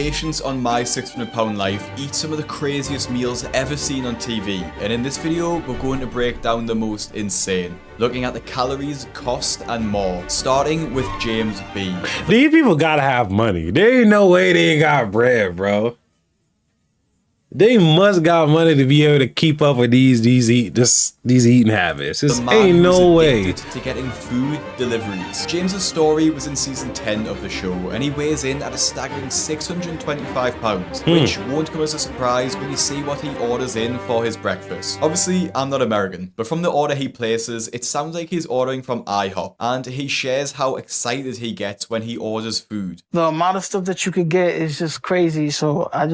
Patients on my 600-pound life eat some of the craziest meals ever seen on TV, and in this video we're going to break down the most insane, looking at the calories, cost and more, starting with James B. These people gotta have money. There ain't no way they ain't got bread, bro. They must got money to be able to keep up with these eating habits. This ain't no way. To getting food deliveries. James's story was in season 10 of the show, and he weighs in at a staggering 625 pounds, which won't come as a surprise when you see what he orders in for his breakfast. Obviously, I'm not American, but from the order he places, it sounds like he's ordering from IHOP, and he shares how excited he gets when he orders food. The amount of stuff that you could get is just crazy, so I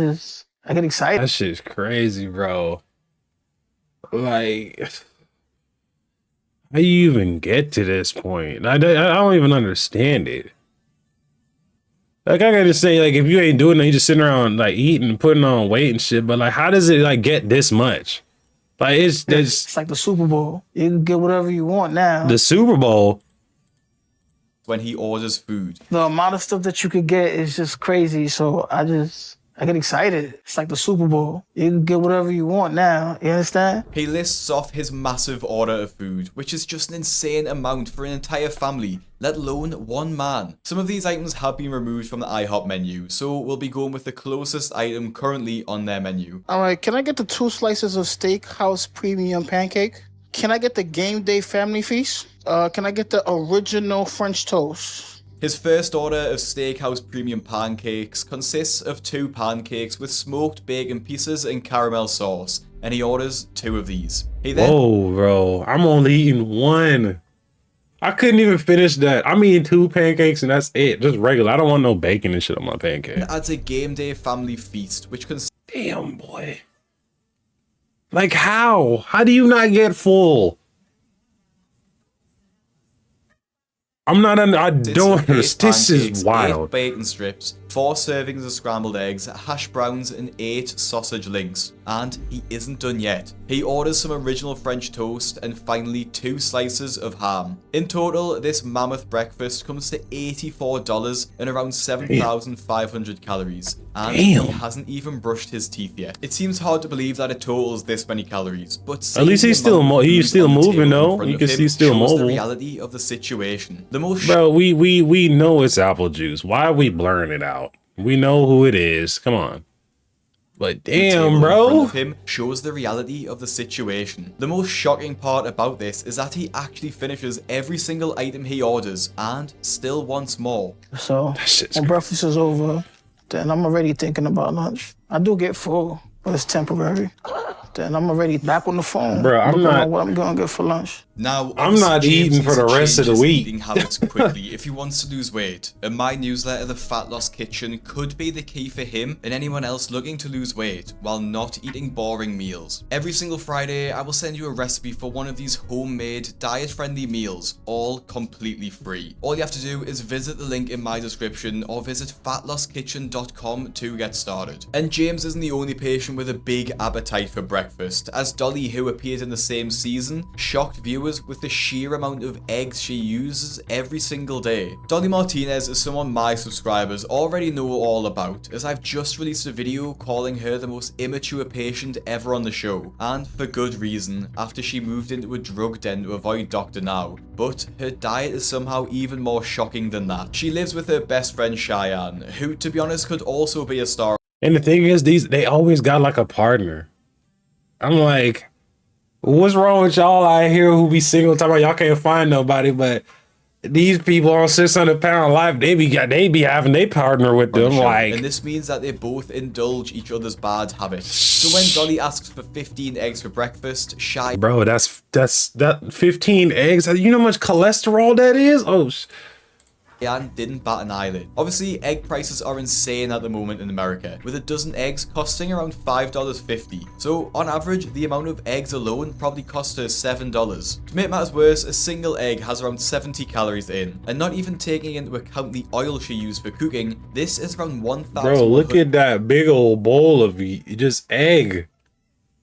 get excited. That shit's crazy, bro. Like, how you even get to this point? I don't even understand it. Like, I gotta say, like, if you ain't doing it, you just sitting around, like, eating and putting on weight and shit, but, like, how does it, like, get this much? Like, it's like the Super Bowl. You can get whatever you want now. The Super Bowl? When he orders food. The amount of stuff that you could get is just crazy, so I get excited. It's like the Super Bowl. You can get whatever you want now. You understand? He lists off his massive order of food, which is just an insane amount for an entire family, let alone one man. Some of these items have been removed from the IHOP menu, so we'll be going with the closest item currently on their menu. All right, can I get the 2 slices of Steakhouse Premium Pancake? Can I get the Game Day Family Feast? Can I get the original French toast? His first order of Steakhouse Premium Pancakes consists of 2 pancakes with smoked bacon pieces and caramel sauce, and he orders 2 of these. He then— Whoa, bro, I'm only eating 1. I couldn't even finish that. I'm eating 2 pancakes and that's it, just regular. I don't want no bacon and shit on my pancake. Adds a Game Day Family Feast, which consists— Damn, boy. Like, how? How do you not get full? I'm not under, I don't understand. This is wild. 8 bacon strips, 4 servings of scrambled eggs, hash browns, and 8 sausage links. And he isn't done yet. He orders some original French toast and finally 2 slices of ham. In total, this mammoth breakfast comes to $84 and around 7,500 calories. And he hasn't even brushed his teeth yet. It seems hard to believe that it totals this many calories, but at least he's still moving though. You can see he's still mobile. The reality of the situation. The most bro, we know it's apple juice. Why are we blurring it out? We know who it is. Come on. But damn, bro. Of him shows the reality of the situation. The most shocking part about this is that he actually finishes every single item he orders and still wants more. So when breakfast is over, then I'm already thinking about lunch. I do get full, but it's temporary. Then I'm already back on the phone. Bro, I'm not what I'm gonna get for lunch. Now, I'm not eating for the rest of the week. Eating habits quickly if he wants to lose weight. And my newsletter, The Fat Loss Kitchen, could be the key for him and anyone else looking to lose weight while not eating boring meals. Every single Friday, I will send you a recipe for one of these homemade, diet-friendly meals, all completely free. All you have to do is visit the link in my description or visit fatlosskitchen.com to get started. And James isn't the only patient with a big appetite for breakfast, as Dolly, who appeared in the same season, shocked viewers with the sheer amount of eggs she uses every single day. Dolly Martinez is someone my subscribers already know all about, as I've just released a video calling her the most immature patient ever on the show, and for good reason, after she moved into a drug den to avoid Dr. Now. But her diet is somehow even more shocking than that. She lives with her best friend Cheyenne, who to be honest could also be a star. And the thing is, they always got like a partner. I'm like, what's wrong with y'all out here who be single talking about y'all can't find nobody, but these people on 600-pound life, they be having their partner with them, like. And this means that they both indulge each other's bad habits. So when Dolly asks for 15 eggs for breakfast, bro, that's 15 eggs. You know how much cholesterol that is? Oh. Cheyenne didn't bat an eyelid. Obviously, egg prices are insane at the moment in America, with a dozen eggs costing around $5.50. So, on average, the amount of eggs alone probably cost her $7. To make matters worse, a single egg has around 70 calories in, and not even taking into account the oil she used for cooking, this is around 1,000. Bro, look at that big old bowl of just egg.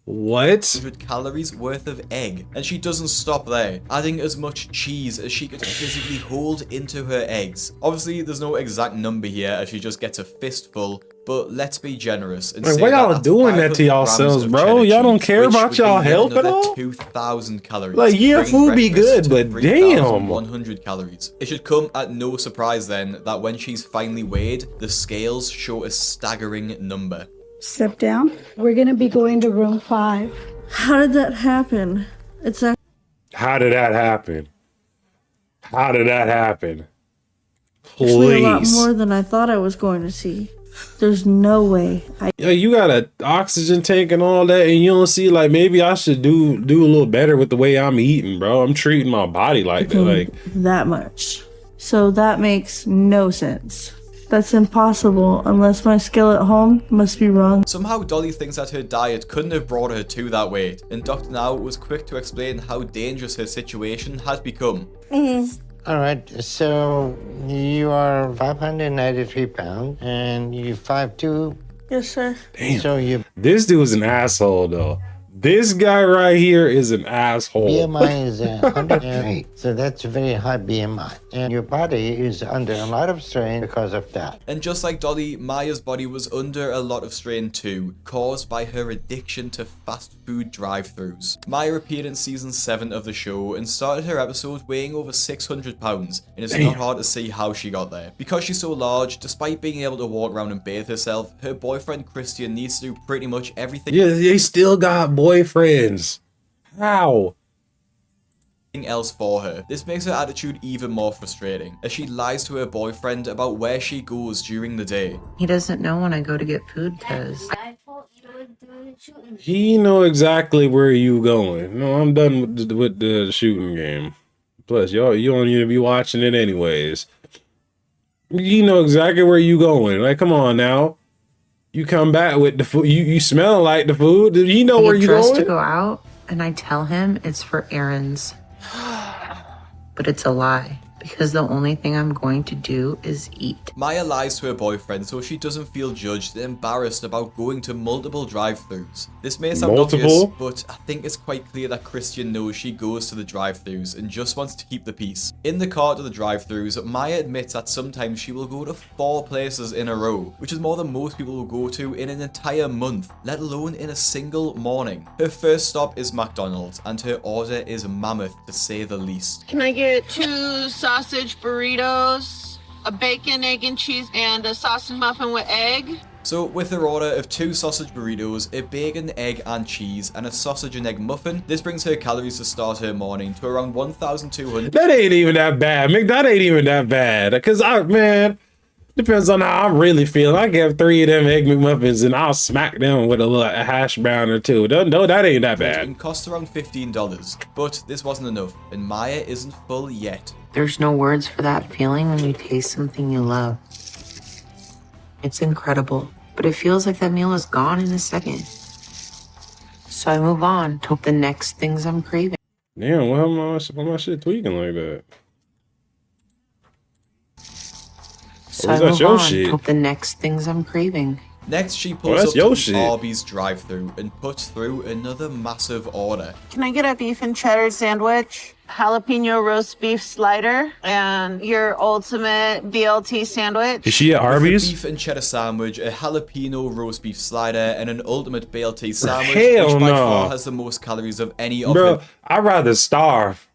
What? 100 calories worth of egg. And she doesn't stop there, adding as much cheese as she could physically hold into her eggs. Obviously, there's no exact number here as she just gets a fistful, but let's be generous and Like, say why that y'all that's doing that 500 to grams yourselves, of bro? cheddar Y'all don't cheese, care which about would y'all be yet health at another all? 2,000 calories. Like, yeah, bringing food be breakfast good, to but damn. 3,100 calories. It should come at no surprise then that when she's finally weighed, the scales show a staggering number. Step down. We're gonna be going to room 5. How did that happen? It's actually How did that happen? How did that happen? a lot Please. more than I thought I was going to see. There's no way. Yeah, you got an oxygen tank and all that, and you don't see, like, maybe I should do a little better with the way I'm eating, bro. I'm treating my body like that. Like, That much. So that makes no sense. That's impossible unless my skill at home must be wrong. Somehow Dolly thinks that her diet couldn't have brought her to that weight, and Dr. Now was quick to explain how dangerous her situation had become. All right, so you are 593 pounds and you 5'2". Yes, sir. damn. So your This dude is an asshole, though. This guy right here is an asshole. BMI is 108. So that's a very high BMI. And your body is under a lot of strain because of that. And just like Dolly, Maya's body was under a lot of strain too, caused by her addiction to fast food drive-thrus. Maya appeared in season 7 of the show and started her episode weighing over 600 pounds, and it's not hard to see how she got there. Because she's so large, despite being able to walk around and bathe herself, her boyfriend Christian needs to do pretty much everything Yeah, they still got boyfriends. How? else for her. This makes her attitude even more frustrating, as she lies to her boyfriend about where she goes during the day. He doesn't know when I go to get food because He know exactly where you going. No, I'm done with the shooting game. Plus, you don't need to be watching it anyways. You know exactly where you going. Like, come on now. You come back with the food. You smell like the food. You know where I you get dressed going. to go out and I tell him it's for errands. But it's a lie because the only thing I'm going to do is eat. Maya lies to her boyfriend so she doesn't feel judged and embarrassed about going to multiple drive-thrus. This may sound obvious, but I think it's quite clear that Christian knows she goes to the drive-thrus and just wants to keep the peace. In the car to the drive-thrus, Maya admits that sometimes she will go to 4 places in a row, which is more than most people will go to in an entire month, let alone in a single morning. Her first stop is McDonald's, and her order is mammoth to say the least. Can I get 2 sausage burritos, a bacon, egg, and cheese, and a sausage muffin with egg? So with her order of 2 sausage burritos, a bacon, egg and cheese, and a sausage and egg muffin, this brings her calories to start her morning to around 1,200. That ain't even that bad, Mick. That ain't even that bad. Cause man, depends on how I'm really feeling. I get 3 of them Egg McMuffins and I'll smack them with a little hash brown or 2. No, that ain't that bad. It costs around $15, but this wasn't enough, and Maya isn't full yet. There's no words for that feeling when you taste something you love. It's incredible, but it feels like that meal is gone in a second. So I move on to the next things I'm craving. Damn, why my shit tweaking like that? So Or is I that move your on shit? to the next things I'm craving. Next, she pulls that's up your to shit. the Arby's drive-thru and puts through another massive order. Can I get a beef and cheddar sandwich, jalapeno roast beef slider, and your ultimate BLT sandwich? Is she at With a Arby's? beef and cheddar sandwich, a jalapeno roast beef slider, and an ultimate BLT sandwich, Hell which by no. far has the most calories of any of Bro, her I'd rather starve.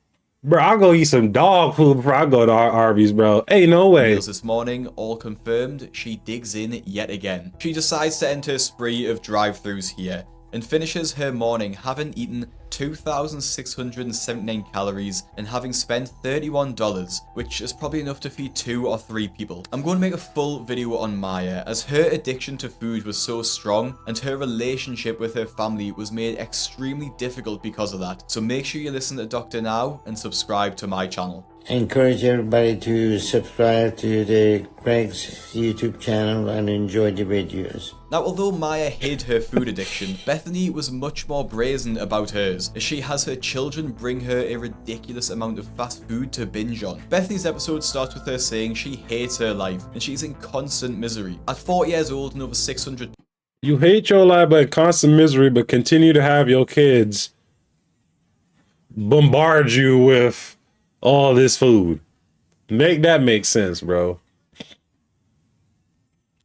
Bro, I'll go eat some dog food before I go to Arby's, bro. Ain't no way. meals this morning. All confirmed, she digs in yet again. She decides to enter a spree of drive-thrus here, and finishes her morning having eaten 2,679 calories and having spent $31, which is probably enough to feed 2 or 3 people. I'm going to make a full video on Maya, as her addiction to food was so strong and her relationship with her family was made extremely difficult because of that. So make sure you listen to Dr. Now and subscribe to my channel. I encourage everybody to subscribe to the Craig's YouTube channel and enjoy the videos. Now, although Maya hid her food addiction, Bethany was much more brazen about hers, as she has her children bring her a ridiculous amount of fast food to binge on. Bethany's episode starts with her saying she hates her life, and she's in constant misery. At 40 years old and over 600 You hate your life but constant misery, but continue to have your kids bombard you with all this food. Make that make sense, bro.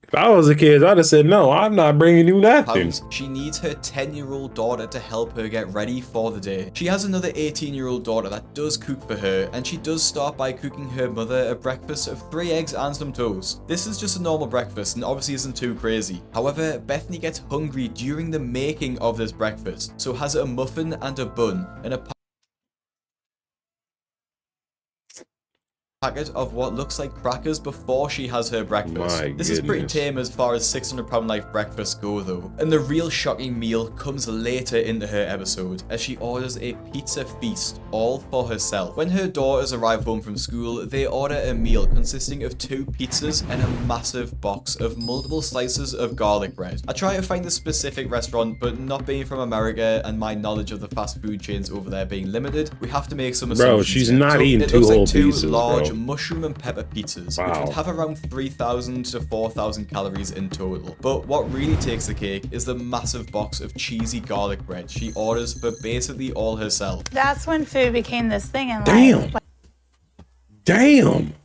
If I was a kid, I'd have said, no, I'm not bringing you nothing. She needs her 10-year-old daughter to help her get ready for the day. She has another 18-year-old daughter that does cook for her, and she does start by cooking her mother a breakfast of 3 eggs and some toast. This is just a normal breakfast and obviously isn't too crazy. However, Bethany gets hungry during the making of this breakfast, so has a muffin and a bun and a packet of what looks like crackers before she has her breakfast. This is pretty tame as far as 600-pound life breakfasts go though. And the real shocking meal comes later into her episode as she orders a pizza feast all for herself. When her daughters arrive home from school, they order a meal consisting of 2 pizzas and a massive box of multiple slices of garlic bread. I try to find the specific restaurant, but not being from America and my knowledge of the fast food chains over there being limited, we have to make some assumptions. Bro, she's not eating 2 whole pieces, large bro. mushroom and pepper pizzas, Wow. which would have around 3,000 to 4,000 calories in total. But what really takes the cake is the massive box of cheesy garlic bread she orders for basically all herself. That's when food became this thing in life. Damn. Damn.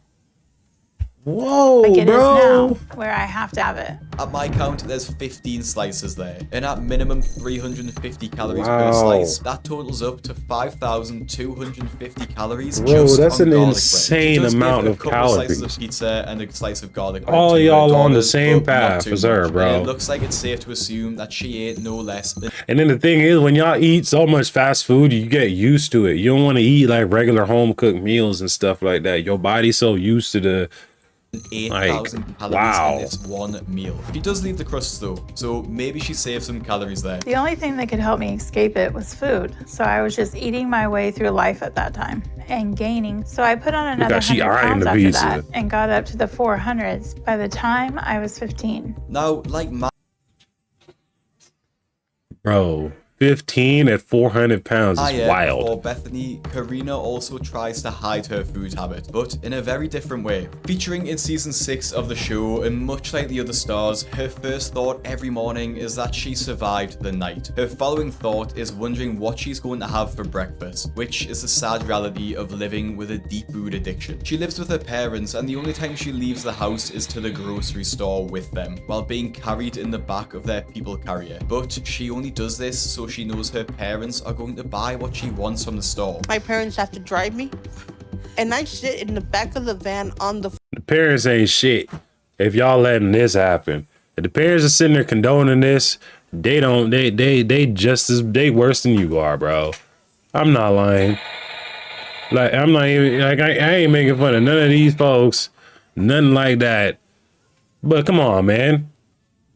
Whoa, Like it bro. is now, where I have to have it. At my count, there's 15 slices there, and at minimum 350 calories per Wow. slice. That totals up to 5,250 calories Bro, just that's on an garlic insane bread. She does amount give of a couple slices calories. of pizza and a slice of garlic bread All to her y'all on the daughters, same but not path too as her, much. bro. And it looks like it's safe to assume that she ate no less than And then the thing is, when y'all eat so much fast food, you get used to it. You don't want to eat like regular home cooked meals and stuff like that. Your body's so used to the 8,000 calories wow. in this one meal. She does leave the crusts though, so maybe she saved some calories there. The only thing that could help me escape it was food. So I was just eating my way through life at that time and gaining. So I put on another how she 100 eyeing pounds the after pizza. that and got up to the 400s by the time I was 15. Now, like my bro. 15 at 400 pounds is wild. For Bethany, Karina also tries to hide her food habit, but in a very different way. Featuring in season 6 of the show, and much like the other stars, her first thought every morning is that she survived the night. Her following thought is wondering what she's going to have for breakfast, which is the sad reality of living with a deep food addiction. She lives with her parents, and the only time she leaves the house is to the grocery store with them, while being carried in the back of their people carrier. But she only does this so she knows her parents are going to buy what she wants from the store. My parents have to drive me, and I sit in the back of the van on the The parents ain't shit if y'all letting this happen. If the parents are sitting there condoning this, they just as they worse than you are, bro. I'm not lying. Like I'm not even like I ain't making fun of none of these folks, nothing like that. But come on, man.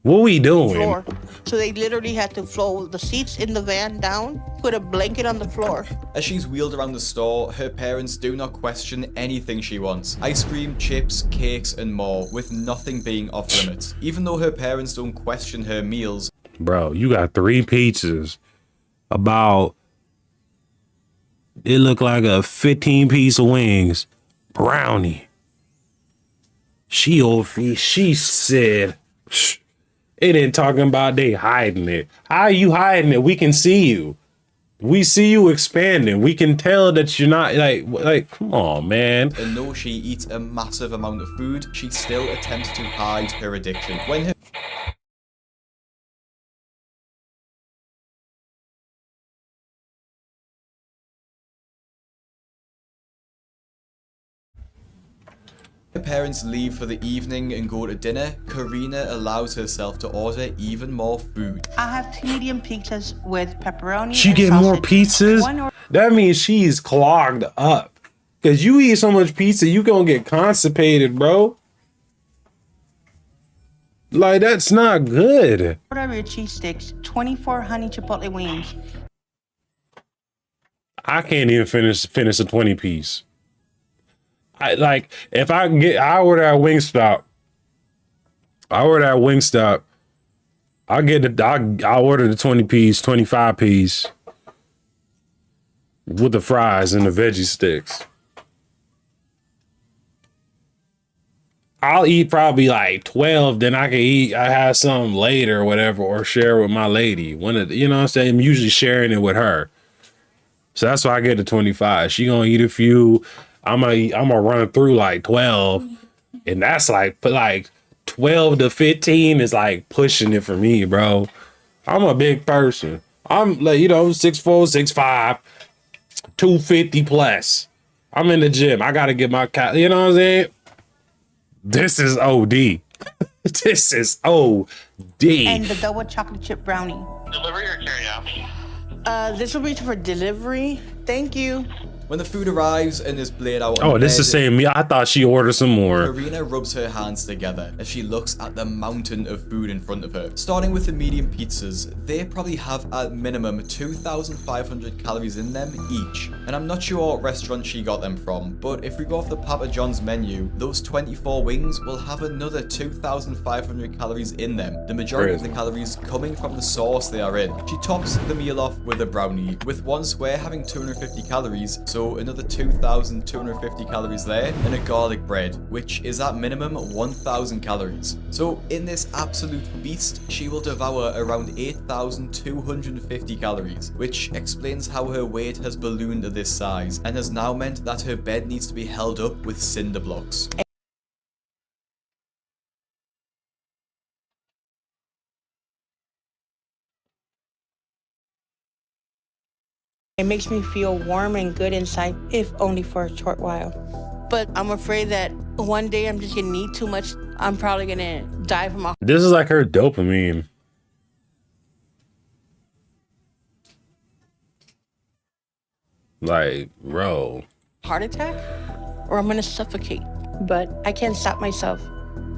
What we doing? floor. So they literally had to fold the seats in the van down, put a blanket on the floor. As she's wheeled around the store, her parents do not question anything she wants. Ice cream, chips, cakes, and more, with nothing being off limits. Even though her parents don't question her meals. Bro, you got 3 pizzas. About, it looked like a 15-piece of wings. Brownie. She said, it ain't talking about they hiding it. How are you hiding it? We can see you. We see you expanding. We can tell that you're not like, come on, man. And though she eats a massive amount of food, she still attempts to hide her addiction. When her parents leave for the evening and go to dinner, Karina allows herself to order even more food. I have 2 medium pizzas with pepperoni. She and get more sausage. pizzas? That means she's clogged up. Cause you eat so much pizza, you gonna get constipated, bro. Like that's not good. Order of your cheese sticks, 24 honey chipotle wings. I can't even finish a 20-piece. I like if I order at Wingstop. I'll order the 20-piece, 25-piece with the fries and the veggie sticks. I'll eat probably like 12, then I have some later or whatever, or share with my lady. You know what I'm saying? I'm usually sharing it with her. So that's why I get to 25. She gonna eat a few. I'm gonna run through like 12. And that's like 12 to 15 is like pushing it for me, bro. I'm a big person. I'm like, 6'4", 6'5", 250 plus. I'm in the gym. I gotta get my you know what I'm saying? This is OD. This is OD. And the double chocolate chip brownie. Delivery or carry out? This will be for delivery. Thank you. When the food arrives and is played out Oh, this is the same meal. I thought she ordered some more. Karina rubs her hands together as she looks at the mountain of food in front of her. Starting with the medium pizzas, they probably have at minimum 2,500 calories in them each. And I'm not sure what restaurant she got them from, but if we go off the Papa John's menu, those 24 wings will have another 2,500 calories in them. The majority of the calories coming from the sauce they are in. She tops the meal off with a brownie, with one square having 250 calories, so another 2,250 calories there, and a garlic bread, which is at minimum 1,000 calories. So in this absolute feast, she will devour around 8,250 calories, which explains how her weight has ballooned to this size, and has now meant that her bed needs to be held up with cinder blocks. It makes me feel warm and good inside, if only for a short while. But I'm afraid that one day I'm just gonna need too much. I'm probably gonna die from a This is like her dopamine. Like, bro. heart attack, or I'm gonna suffocate. But I can't stop myself.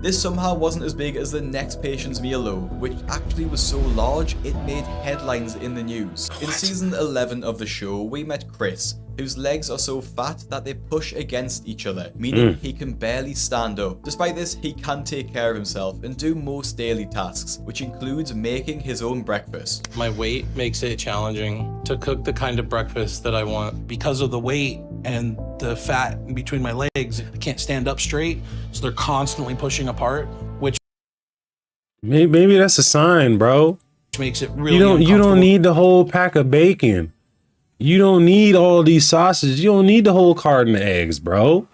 This somehow wasn't as big as the next patient's meal though, which actually was so large it made headlines in the news. In season 11 of the show, we met Chris, whose legs are so fat that they push against each other, meaning he can barely stand up. Despite this, he can take care of himself and do most daily tasks, which includes making his own breakfast. My weight makes it challenging to cook the kind of breakfast that I want. Because of the weight and the fat in between my legs, I can't stand up straight, so they're constantly pushing apart, which Maybe that's a sign, bro. makes it really You don't need the whole pack of bacon. You don't need all these sausages. You don't need the whole carton of eggs, bro.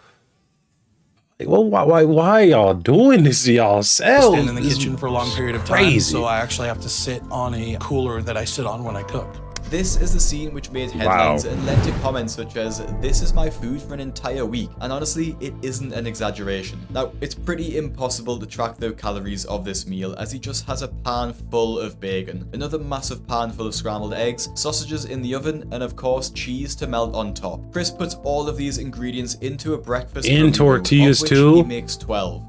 Like, well, why y'all doing this to yourselves? stand in the kitchen for a long period of time, crazy. so I actually have to sit on a cooler that I sit on when I cook. This is the scene which made headlines and led to comments such as, "This is my food for an entire week," and honestly, it isn't an exaggeration. Now, it's pretty impossible to track the calories of this meal as he just has a pan full of bacon, another massive pan full of scrambled eggs, sausages in the oven, and of course, cheese to melt on top. Chris puts all of these ingredients into a breakfast And burrito, tortillas of which too? He makes 12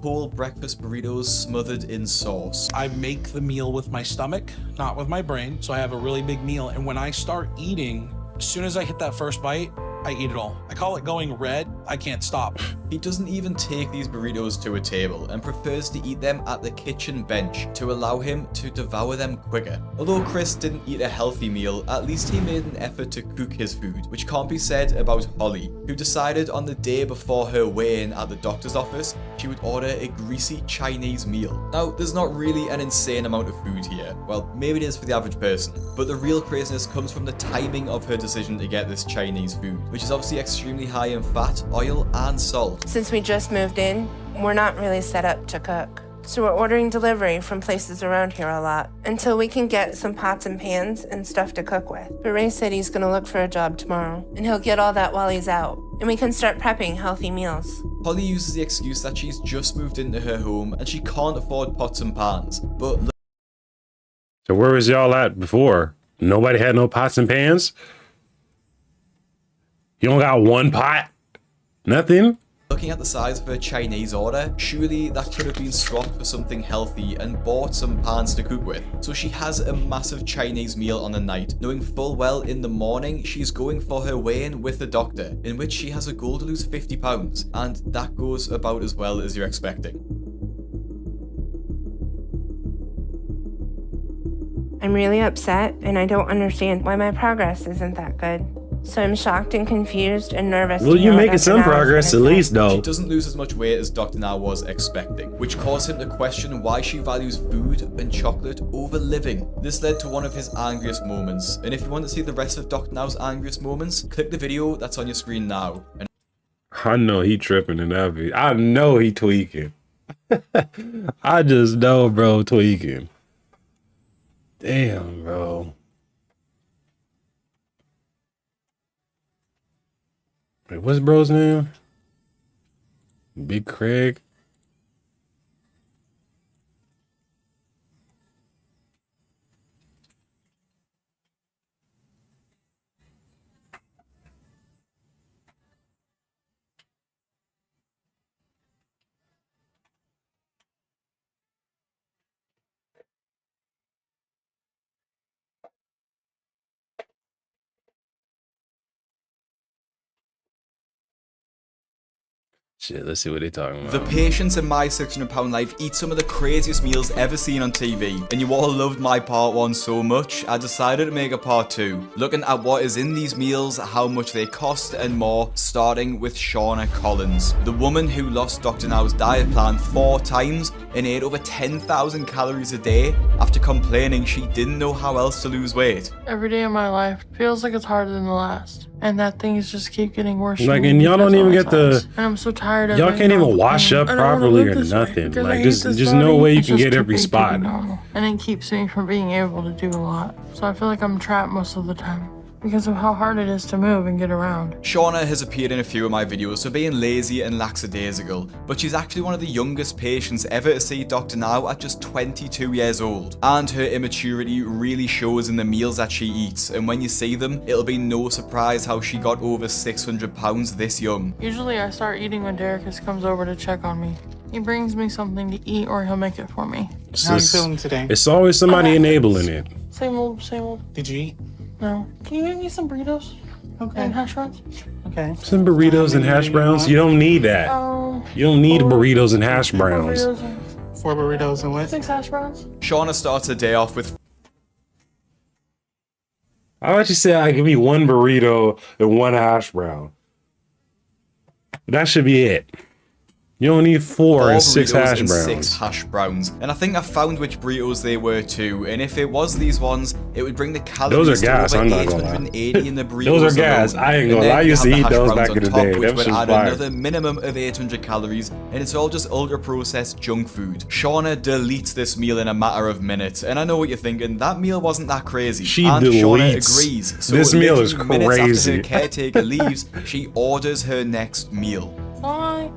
whole breakfast burritos smothered in sauce. I make the meal with my stomach, not with my brain, so I have a really big meal, and when I start eating, as soon as I hit that first bite, I eat it all. I call it going red. I can't stop. He doesn't even take these burritos to a table and prefers to eat them at the kitchen bench to allow him to devour them quicker. Although Chris didn't eat a healthy meal, at least he made an effort to cook his food, which can't be said about Holly, who decided on the day before her weigh-in at the doctor's office she would order a greasy Chinese meal. Now, there's not really an insane amount of food here. Well, maybe it is for the average person, but the real craziness comes from the timing of her decision to get this Chinese food, which is obviously extremely high in fat, oil, and salt. Since we just moved in, we're not really set up to cook. So we're ordering delivery from places around here a lot until we can get some pots and pans and stuff to cook with. But Ray said he's gonna look for a job tomorrow, and he'll get all that while he's out, and we can start prepping healthy meals. Holly uses the excuse that she's just moved into her home and she can't afford pots and pans, but So where was y'all at before? Nobody had no pots and pans? You don't got one pot? Nothing? looking at the size of her Chinese order, surely that could have been swapped for something healthy and bought some pans to cook with. So she has a massive Chinese meal on the night, knowing full well in the morning she's going for her weigh-in with the doctor, in which she has a goal to lose 50 pounds, and that goes about as well as you're expecting. I'm really upset, and I don't understand why my progress isn't that good. So I'm shocked and confused and nervous. Well, to you're hear what making Dr. some Now is progress gonna at say. least, though. She doesn't lose as much weight as Dr. Now was expecting, which caused him to question why she values food and chocolate over living. This led to one of his angriest moments, and if you want to see the rest of Dr. Now's angriest moments, click the video that's on your screen now. And I know he tripping in that video. I know he tweaking. I just know, bro, tweaking. Damn, bro. Wait, what's bro's name? Big Craig. Shit, let's see what they talking about. the patients in my 600-pound life eat some of the craziest meals ever seen on TV, and you all loved my part 1 so much, I decided to make a part 2, looking at what is in these meals, how much they cost, and more, starting with Shauna Collins, the woman who lost Dr. Now's diet plan 4 times and ate over 10,000 calories a day after complaining she didn't know how else to lose weight. Every day of my life feels like it's harder than the last. And that things just keep getting worse. Like, and y'all don't even get the. And I'm so tired of Y'all can't even wash up properly or nothing. nothing. Like, just no way you can get every spot. And it keeps me from being able to do a lot. So I feel like I'm trapped most of the time because of how hard it is to move and get around. Shauna has appeared in a few of my videos for being lazy and lackadaisical, but she's actually one of the youngest patients ever to see Dr. Now at just 22 years old. And her immaturity really shows in the meals that she eats, and when you see them, it'll be no surprise how she got over 600 pounds this young. Usually I start eating when Derekus comes over to check on me. He brings me something to eat or he'll make it for me. How are you feeling today? It's always somebody enabling it. Same old, same old. Did you eat? No. Can you make me some burritos? Okay. And hash browns? Okay. Some burritos and hash browns. You don't need that. You don't need burritos and hash browns. 4 burritos and what? 6 hash browns? Shauna starts her day off with I thought you said I give me 1 burrito and 1 hash brown. That should be it. You don't need 4 and 6 burritos hash and browns. 6 hash browns. And I think I found which burritos they were too. And if it was these ones, it would bring the calories Those are gas, to over I'm not gonna lie. 880 in the burritos. Those are gas. alone. I ain't And gonna then lie, I you used have to the eat hash those browns back on in the top, day. which That would shit's add fire. another minimum of 800 calories. And it's all just ultra-processed junk food. Shauna deletes this meal in a matter of minutes. And I know what you're thinking, that meal wasn't that crazy. She and Shauna deletes. agrees. So This meal is literally minutes crazy. after her caretaker leaves, she orders her next meal. Bye.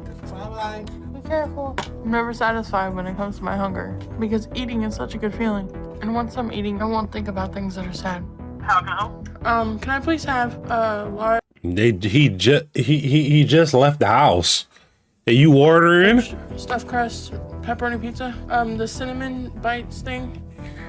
Bye. Be careful. I'm never satisfied when it comes to my hunger because eating is such a good feeling. And once I'm eating, I won't think about things that are sad. How can I help? Can I please have large He just left the house. Are you ordering? stuffed crust pepperoni pizza? The cinnamon bites thing,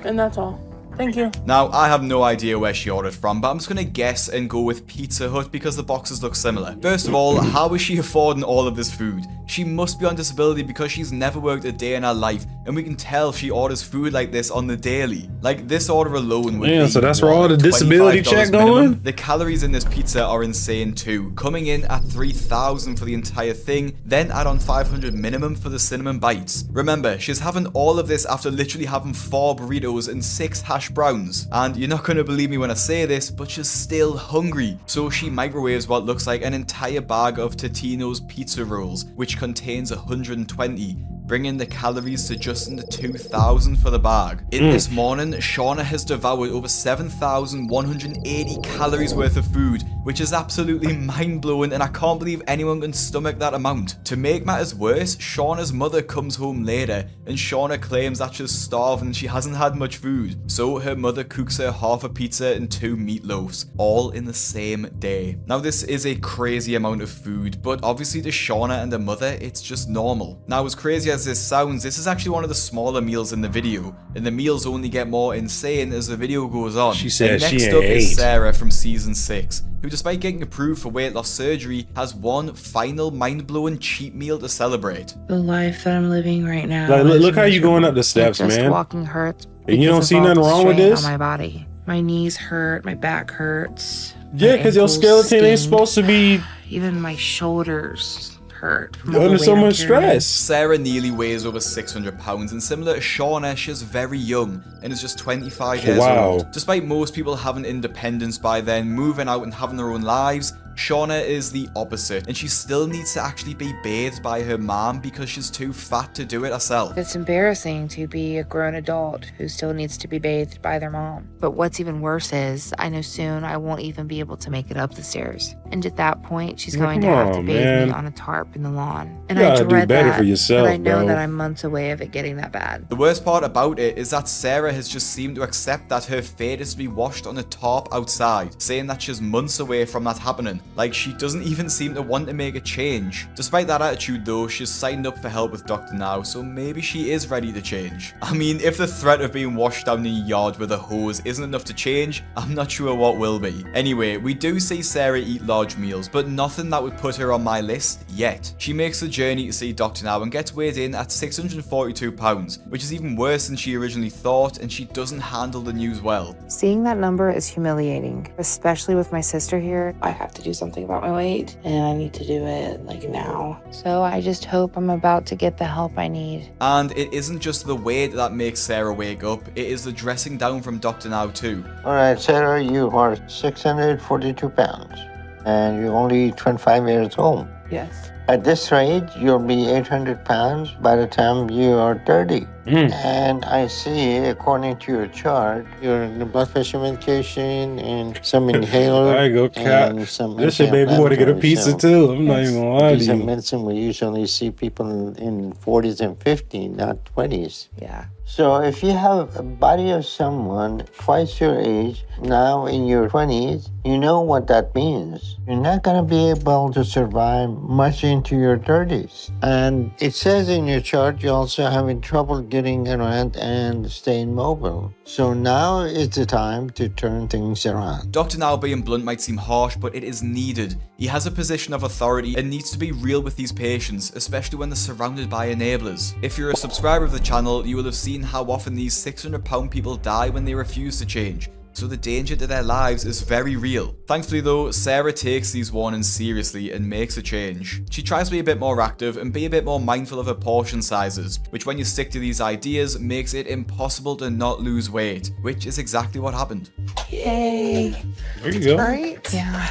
and that's all. Thank you. Now, I have no idea where she ordered from, but I'm just gonna guess and go with Pizza Hut because the boxes look similar. First of all, how is she affording all of this food? She must be on disability because she's never worked a day in her life, and we can tell she orders food like this on the daily. Like, this order alone would Yeah, be so that's where all the disability $25 check minimum. going? The calories in this pizza are insane too, coming in at 3,000 for the entire thing, then add on 500 minimum for the cinnamon bites. Remember, she's having all of this after literally having 4 burritos and 6 hash browns. And you're not gonna believe me when I say this, but she's still hungry. So she microwaves what looks like an entire bag of Totino's pizza rolls, which contains 120, bringing the calories to just under 2,000 for the bag. In this morning, Shauna has devoured over 7,180 calories worth of food, which is absolutely mind-blowing, and I can't believe anyone can stomach that amount. To make matters worse, Shauna's mother comes home later, and Shauna claims that she's starving and she hasn't had much food. So her mother cooks her half a pizza and 2 meatloafs, all in the same day. Now this is a crazy amount of food, but obviously to Shauna and her mother, it's just normal. Now as crazy as this sounds, this is actually one of the smaller meals in the video, and the meals only get more insane as the video goes on. She said and she next ain't up is ate. Sarah from season 6, who despite getting approved for weight loss surgery, has one final mind-blowing cheat meal to celebrate. The life that I'm living right now. Like, is look how you going up the steps, just man. walking hurts. And you because don't of see all nothing the wrong with strain this? on my body. My knees hurt, my back hurts, Yeah, because your skeleton ain't supposed to be Even my shoulders hurt from under so much stress. Sarah nearly weighs over 600 pounds, and similar to Shauna, she's very young and is just 25 years old. Despite most people having independence by then, moving out and having their own lives, Shauna is the opposite, and she still needs to actually be bathed by her mom because she's too fat to do it herself. It's embarrassing to be a grown adult who still needs to be bathed by their mom. But what's even worse is I know soon I won't even be able to make it up the stairs. And at that point, she's going to have to bathe me on a tarp in the lawn. And I dread that, for yourself, but I know bro. that I'm months away of it getting that bad. The worst part about it is that Sarah has just seemed to accept that her fate is to be washed on a tarp outside, saying that she's months away from that happening. Like, she doesn't even seem to want to make a change. Despite that attitude though, she's signed up for help with Dr. Now, so maybe she is ready to change. I mean, if the threat of being washed down in your yard with a hose isn't enough to change, I'm not sure what will be. Anyway, we do see Sarah eat large meals, but nothing that would put her on my list yet. She makes the journey to see Dr. Now and gets weighed in at 642 pounds, which is even worse than she originally thought, and she doesn't handle the news well. Seeing that number is humiliating, especially with my sister here. I have to do something about my weight, and I need to do it like now. So I just hope I'm about to get the help I need. And it isn't just the weight that makes Sarah wake up, it is the dressing down from Dr. Now too. All right, Sarah, you are 642 pounds, and you're only 25 years old. Yes. At this rate, you'll be 800 pounds by the time you are 30. And I see, according to your chart, your blood pressure medication and some inhaler. I go, Cap. And some This shit made me want to get a pizza too. I'm not even gonna lie to These you. are medicine we usually see people in 40s and 50s, not 20s. Yeah. So if you have a body of someone twice your age, now in your 20s, you know what that means. You're not going to be able to survive much into your 30s. And it says in your chart you're also having trouble getting around and staying mobile. So now is the time to turn things around. Dr. Now being blunt might seem harsh, but it is needed. He has a position of authority and needs to be real with these patients, especially when they're surrounded by enablers. If you're a subscriber of the channel, you will have seen how often these 600-pound people die when they refuse to change. So the danger to their lives is very real. Thankfully though, Sarah takes these warnings seriously and makes a change. She tries to be a bit more active and be a bit more mindful of her portion sizes, which when you stick to these ideas makes it impossible to not lose weight, which is exactly what happened. Yay. There you go. Right? Yeah.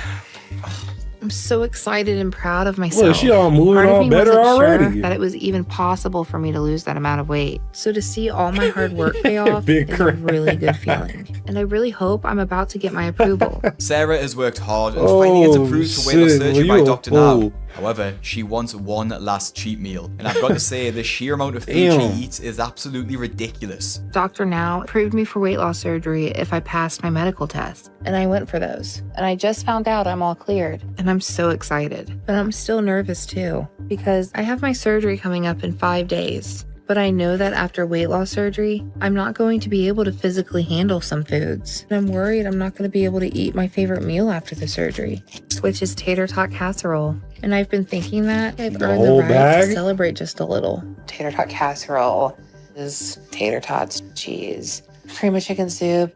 I'm so excited and proud of myself. Well, she all moving Part of all me better wasn't already. Sure that it was even possible for me to lose that amount of weight. So to see all my hard work pay off Big is a really good feeling. And I really hope I'm about to get my approval. Sarah has worked hard and finally gets approved for weight loss shit, surgery well, by you a Dr. Now. fool. However, she wants one last cheat meal, and I've got to say the sheer amount of food Damn. she eats is absolutely ridiculous. Dr. Now approved me for weight loss surgery if I passed my medical test. And I went for those. And I just found out I'm all cleared. And I'm so excited. But I'm still nervous too, because I have my surgery coming up in 5 days. But I know that after weight loss surgery, I'm not going to be able to physically handle some foods. And I'm worried I'm not going to be able to eat my favorite meal after the surgery, which is tater tot casserole. And I've been thinking that I've earned the whole right bag? to celebrate just a little. Tater tot casserole is tater tots, cheese, cream of chicken soup,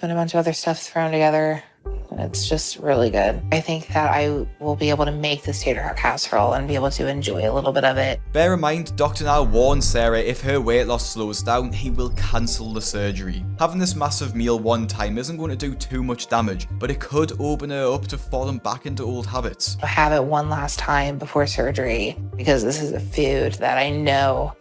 and a bunch of other stuff thrown together. And it's just really good. I think that I will be able to make this tater tot casserole and be able to enjoy a little bit of it. Bear in mind, Dr. Now warns Sarah if her weight loss slows down, he will cancel the surgery. Having this massive meal one time isn't going to do too much damage, but it could open her up to falling back into old habits. I'll have it one last time before surgery because this is a food that I know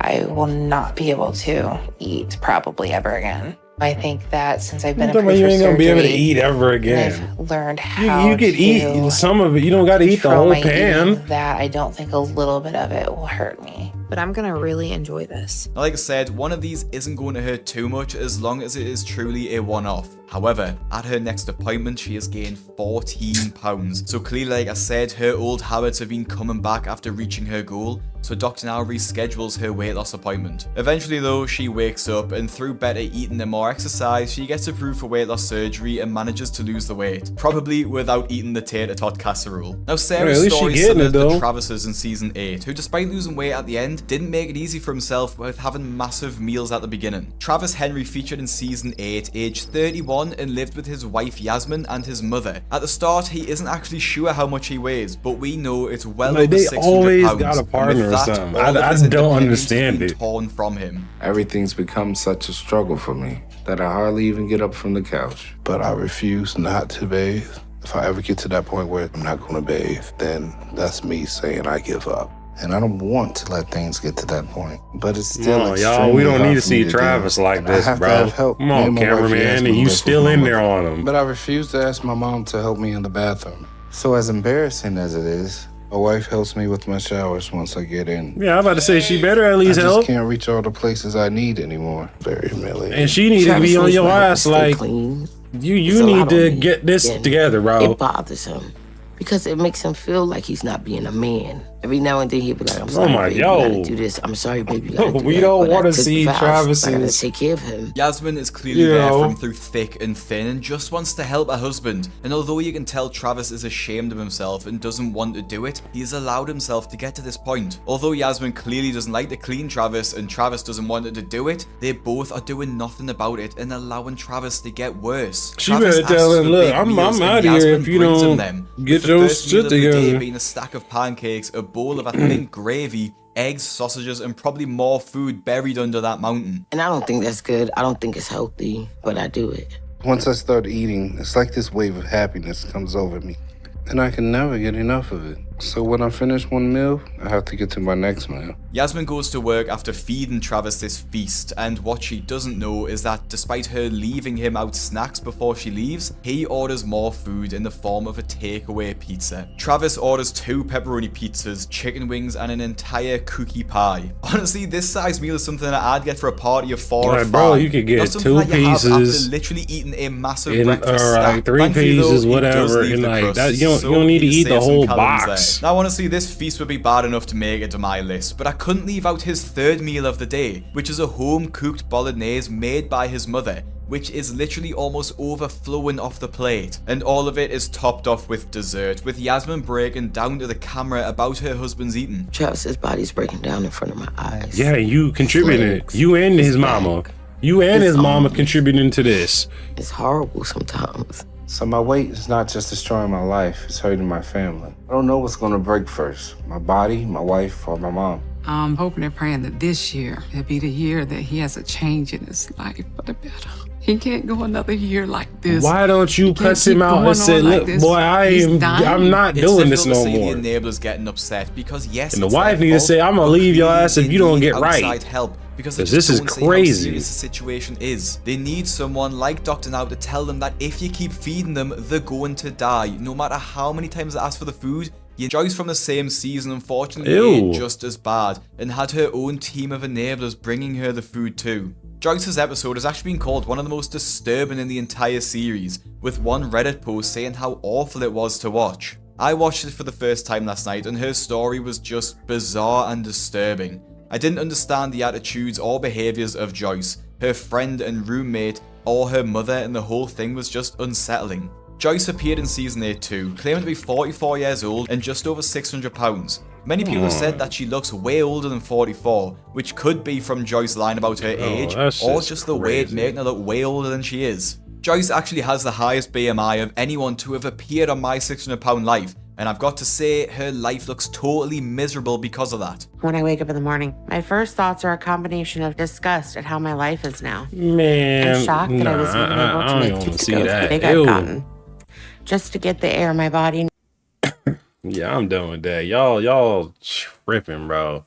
I will not be able to eat probably ever again. I think that since I've been approved You for ain't gonna be able to surgery, eat ever again. I've learned how You could eat some of it. You don't got to eat the control whole my pan. eating, that I don't think a little bit of it will hurt me. But I'm gonna really enjoy this. Now, like I said, one of these isn't going to hurt too much as long as it is truly a one-off. However, at her next appointment, she has gained 14 pounds. So clearly, like I said, her old habits have been coming back after reaching her goal, so Dr. Now reschedules her weight loss appointment. Eventually though, she wakes up and through better eating and more exercise, she gets approved for weight loss surgery and manages to lose the weight, probably without eating the tater tot casserole. Now Sarah's story is similar to Travis's in season 8, who despite losing weight at the end, didn't make it easy for himself with having massive meals at the beginning. Travis Henry featured in season 8, aged 31 and lived with his wife Yasmin and his mother. At the start, he isn't actually sure how much he weighs, but we know it's well over 600 always pounds. got a partner or That, something. all of I his don't independence has understand been it. torn from him. Everything's become such a struggle for me that I hardly even get up from the couch. But I refuse not to bathe. If I ever get to that point where I'm not gonna bathe, then that's me saying I give up. And I don't want to let things get to that point. But it's still No, y'all, we don't need to see Travis like this, bro. Come on, cameraman, and you still in there on him. But I refuse to ask my mom to help me in the bathroom. So as embarrassing as it is, my wife helps me with my showers once I get in. Yeah, I'm about to say she better at least I help. just can't reach all the places I need anymore. Very humiliating. And she need to be on your ass like, you need to get this together, bro. It bothers him because it makes him feel like he's not being a man. Every now and then he'll be like, I'm sorry, baby, you gotta do this. I'm sorry, baby, you gotta do We that. don't But I want to took see vows. I gotta Travis's. take care of him. Yasmin is clearly there from through thick and thin and just wants to help her husband. And although you can tell Travis is ashamed of himself and doesn't want to do it, he's allowed himself to get to this point. Although Yasmin clearly doesn't like to clean Travis and Travis doesn't want her to do it, they both are doing nothing about it and allowing Travis to get worse. She Travis better tell asks him, for look, big I'm meals out and of here Yasmin if you brings him don't them. get With the your first meal shit of the day together. being a stack of pancakes, a bowl of I think gravy, eggs, sausages, and probably more food buried under that mountain. And I don't think that's good. I don't think it's healthy, but I do it. Once I start eating, it's like this wave of happiness comes over me. And I can never get enough of it. So when I finish one meal, I have to get to my next meal. Yasmin goes to work after feeding Travis this feast, and what she doesn't know is that despite her leaving him out snacks before she leaves, he orders more food in the form of a takeaway pizza. Travis orders 2 pepperoni pizzas, chicken wings, and an entire cookie pie. Honestly, this size meal is something that I'd get for a party of 4 or 5. Bro, you could get Not something 2 that you have after pieces. literally eating a massive And, breakfast stack. 3 Thankfully, though, pieces, he does whatever. leave And the like crust, that, you don't so need to he eat the saves some whole calories box. there. Now, honestly, this feast would be bad enough to make it to my list, but I couldn't leave out his third meal of the day, which is a home-cooked bolognese made by his mother, which is literally almost overflowing off the plate. And all of it is topped off with dessert, with Yasmin breaking down to the camera about her husband's eating. Travis's body's breaking down in front of my eyes. Yeah, you contributed. You and his mama. You and his mama contributing to this. It's horrible sometimes. So my weight is not just destroying my life, it's hurting my family. I don't know what's gonna break first, my body, my wife, or my mom. I'm hoping and praying that this year will be the year that he has a change in his life for the better. He can't go another year like this. Why don't you cuss him out and say, look, boy, I'm not doing this no more. The enablers getting upset because yes, And the wife need to say, I'm gonna leave your ass if you don't get right. Help because this is don't see how crazy. serious the situation is. They need someone like Dr. Now to tell them that if you keep feeding them, they're going to die. No matter how many times they ask for the food, Joyce from the same season unfortunately ate just as bad and had her own team of enablers bringing her the food too. Joyce's episode has actually been called one of the most disturbing in the entire series, with one Reddit post saying how awful it was to watch. I watched it for the first time last night and her story was just bizarre and disturbing. I didn't understand the attitudes or behaviours of Joyce, her friend and roommate, or her mother, and the whole thing was just unsettling. Joyce appeared in season 8 too, claiming to be 44 years old and just over 600 pounds. Many people have said that she looks way older than 44, which could be from Joyce's line about her age, or just the weight making her look way older than she is. Joyce actually has the highest BMI of anyone to have appeared on My 600 Pound Life, and I've got to say, her life looks totally miserable because of that. When I wake up in the morning, my first thoughts are a combination of disgust at how my life is now. Man, and shock that I was even able to make it to go as big I've gotten. Just to get the air in my body. Yeah, I'm done with that. Y'all tripping, bro.